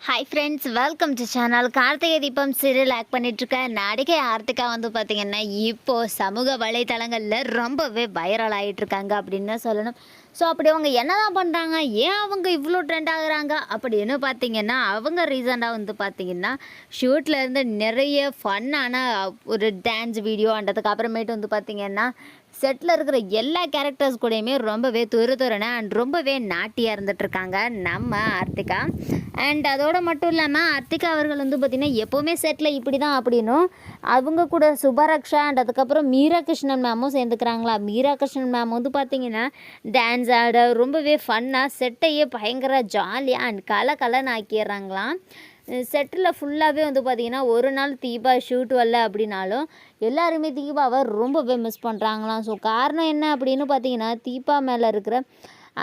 Hi friends, welcome to channel. Karthigai Deepam serial act பண்ணிட்டுருக்க நடிகை ஆர்த்திகா பார்த்திங்கன்னா இப்போது சமூக வலைத்தளங்களில் ரொம்பவே வைரல் ஆகிட்டுருக்காங்க அப்படின்னு தான் சொல்லணும். ஸோ அப்படி அவங்க என்ன தான் பண்ணுறாங்க, ஏன் அவங்க இவ்வளோ ட்ரெண்ட் ஆகுறாங்க அப்படின்னு பார்த்திங்கன்னா, அவங்க ரீசெண்டாக பார்த்திங்கன்னா ஷூட்லேருந்து நிறைய ஃபன்னான ஒரு டான்ஸ் வீடியோ அண்டதுக்கு அப்புறமேட்டு பார்த்திங்கன்னா செட்டில் இருக்கிற எல்லா கேரக்டர்ஸ் கூடயுமே ரொம்பவே துருதுறன அண்ட் ரொம்பவே நாட்டியாக இருந்துகிட்ருக்காங்க நம்ம ஆர்த்திகா. அண்ட் அதோடு மட்டும் இல்லாமல் ஆர்த்திகா அவர்கள் பார்த்திங்கன்னா எப்போவுமே செட்டில் இப்படி தான் அப்படின்னும் அவங்க கூட சுபரக்ஷா அண்ட் அதுக்கப்புறம் மீரா கிருஷ்ணன் மேமும் சேர்ந்துக்கிறாங்களா. மீரா கிருஷ்ணன் மேம் பார்த்திங்கன்னா டான்ஸ் ஆட ரொம்பவே ஃபன்னாக செட்டையே பயங்கர ஜாலியாக அண்ட் கலன்னு ஆக்கிடுறாங்களாம். செட்டில் ஃபுல்லாகவே பார்த்திங்கன்னா ஒரு நாள் தீபா ஷூட் வரல அப்படின்னாலும் எல்லாருமே தீபாவை ரொம்பவே மிஸ் பண்ணுறாங்களாம். ஸோ காரணம் என்ன அப்படின்னு பார்த்தீங்கன்னா தீபா மேலே இருக்கிற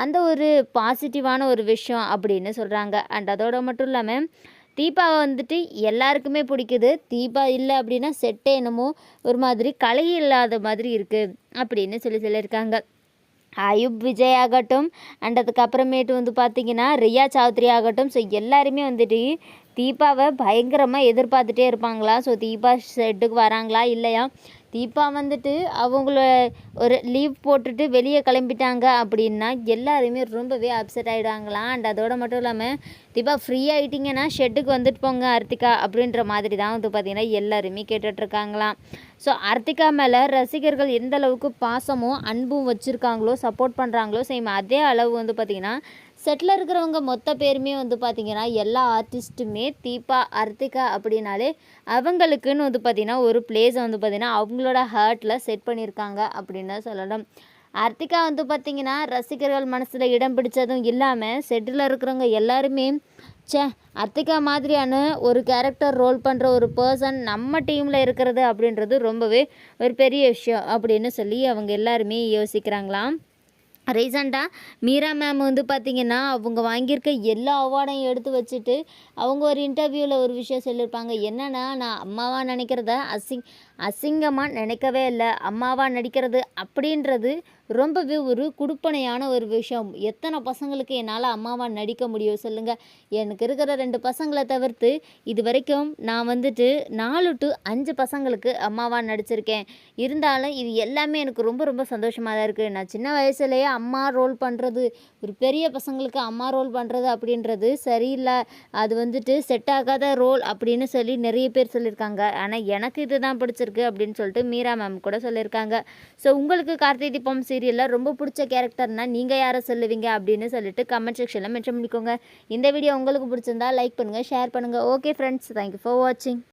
அந்த ஒரு பாசிட்டிவான ஒரு விஷயம் அப்படின்னு சொல்கிறாங்க. அண்ட் அதோட மட்டும் இல்லாமல் தீபாவை எல்லாருக்குமே பிடிக்குது. தீபா இல்லை அப்படின்னா செட்டே என்னமோ ஒரு மாதிரி கலை இல்லாத மாதிரி இருக்குது அப்படின்னு சொல்லியிருக்காங்க. ஆயுப் விஜய் ஆகட்டும் அண்ட் அதுக்கப்புறமேட்டு பார்த்திங்கன்னா ரியா சௌத்ரி ஆகட்டும். ஸோ எல்லாருமே தீபாவை பயங்கரமாக எதிர்பார்த்துட்டே இருப்பாங்களா. ஸோ தீபா செட்டுக்கு வராங்களா இல்லையா, தீபா அவங்கள ஒரு லீவ் போட்டுட்டு வெளியே கிளம்பிட்டாங்க அப்படின்னா எல்லாருமே ரொம்பவே அப்செட் ஆகிடுவாங்களாம். அண்ட் அதோடு மட்டும் இல்லாமல் தீபா ஃப்ரீ ஆகிட்டிங்கன்னா ஷெட்டுக்கு வந்துட்டு போங்க ஆர்த்திகா அப்படின்ற மாதிரி தான் பார்த்திங்கன்னா எல்லாருமே கேட்டுட்ருக்காங்களாம். ஸோ ஆர்த்திகா மேலே ரசிகர்கள் எந்த அளவுக்கு பாசமும் அன்பும் வச்சுருக்காங்களோ சப்போர்ட் பண்ணுறாங்களோ சேம் அதே அளவு பார்த்திங்கன்னா செட்டில் இருக்கிறவங்க மொத்த பேருமே பார்த்திங்கன்னா எல்லா ஆர்டிஸ்ட்டுமே தீபா ஆர்த்திகா அப்படின்னாலே அவங்களுக்குன்னு பார்த்திங்கன்னா ஒரு பிளேஸை பார்த்திங்கன்னா அவங்களோட ஹார்ட்டில் செட் பண்ணியிருக்காங்க அப்படின்னு சொல்லணும். ஆர்த்திகா பார்த்திங்கன்னா ரசிகர்கள் மனசில் இடம் பிடிச்சதும் இல்லாமல் செட்டில் இருக்கிறவங்க எல்லாருமே ஆர்த்திகா மாதிரியான ஒரு கேரக்டர் ரோல் பண்ணுற ஒரு பர்சன் நம்ம டீமில் இருக்கிறது அப்படின்றது ரொம்பவே ஒரு பெரிய விஷயம் அப்படின்னு சொல்லி அவங்க எல்லாருமே யோசிக்கிறாங்களாம். ரீசெண்டாக மீரா மேம் பார்த்திங்கன்னா அவங்க வாங்கியிருக்க எல்லா அவார்டையும் எடுத்து வச்சுட்டு அவங்க ஒரு இன்டர்வியூவில் ஒரு விஷயம் சொல்லியிருப்பாங்க. என்னென்னா, நான் அம்மாவாக நினைக்கிறத அசிங்கமாக நினைக்கவே இல்லை. அம்மாவாக நடிக்கிறது அப்படின்றது ரொம்பவே ஒரு குடுப்பனையான ஒரு விஷயம். எத்தனை பசங்களுக்கு என்னால் அம்மாவாக நடிக்க முடியும் சொல்லுங்கள். எனக்கு இருக்கிற 2 பசங்களை தவிர்த்து இது வரைக்கும் நான் 4 to 5 பசங்களுக்கு அம்மாவாக நடிச்சிருக்கேன். இருந்தாலும் இது எல்லாமே எனக்கு ரொம்ப ரொம்ப சந்தோஷமாக தான் இருக்குது. நான் சின்ன வயசுலேயே அம்மா ரோல் பண்ணுறது, ஒரு பெரிய பசங்களுக்கு அம்மா ரோல் பண்ணுறது அப்படின்றது சரியில்லை, அது செட் ஆகாத ரோல் அப்படின்னு சொல்லி நிறைய பேர் சொல்லியிருக்காங்க. ஆனால் எனக்கு இது தான் பிடிச்சிருக்கு அப்படின்னு சொல்லிட்டு மீரா மேம் கூட சொல்லியிருக்காங்க. ஸோ உங்களுக்கு கார்த்திகை தீபம் சீரியலில் ரொம்ப பிடிச்ச கேரக்டர்னால் நீங்கள் யாரை சொல்லுவீங்க அப்படின்னு சொல்லிட்டு கமெண்ட் செக்ஷனில் மென்ஷன் பண்ணிக்கோங்க. இந்த வீடியோ உங்களுக்கு பிடிச்சிருந்தா லைக் பண்ணுங்கள், ஷேர் பண்ணுங்கள். ஓகே ஃப்ரெண்ட்ஸ், தேங்க்யூ ஃபார் வாட்சிங்.